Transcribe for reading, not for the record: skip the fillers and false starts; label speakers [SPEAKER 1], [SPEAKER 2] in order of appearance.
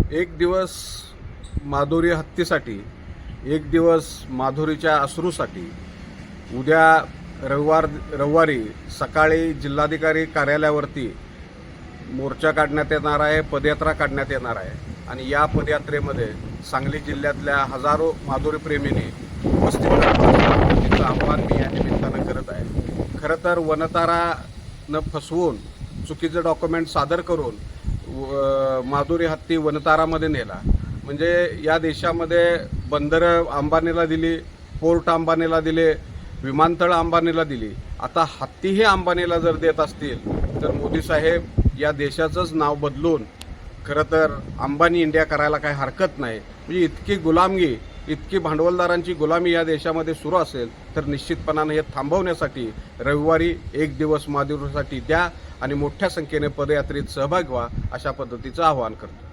[SPEAKER 1] एक दिवस माधुरी हत्तीसाठी, एक दिवस माधुरीच्या अश्रूसाठी उद्या रविवारी सकाळी जिल्हाधिकारी कार्यालयावरती मोर्चा काढण्यात येणार आहे, पदयात्रा काढण्यात येणार आहे आणि या पदयात्रेमध्ये सांगली जिल्ह्यातल्या हजारो माधुरी प्रेमींनी उपस्थित राहण्याचं आवाहन मी या निमित्तानं करत आहे। खरं तर वनतारानं फसवून चुकीचं डॉक्युमेंट सादर करून माधुरी हत्ती वनतारामध्ये नेला। म्हणजे या देशामध्ये बंदरं अंबानीला दिली, पोर्ट अंबानीला दिले, विमानतळ अंबानीला दिली, आता हत्तीही अंबानीला जर देत असतील तर मोदी साहेब या देशाचंच नाव बदलून खरं तर अंबानी इंडिया करायला काही हरकत नाही। म्हणजे इतकी गुलामगी, इतकी भांडवलदारांची गुलामी या देशामध्ये सुरू असेल तर निश्चितपणाने हे थांबवण्यासाठी रविवारी एक दिवस माधुरीसाठी द्या आणि मोठ्या संख्येने पदयात्रेत सहभाग व्हा, अशा पद्धतीचं आवाहन करतो।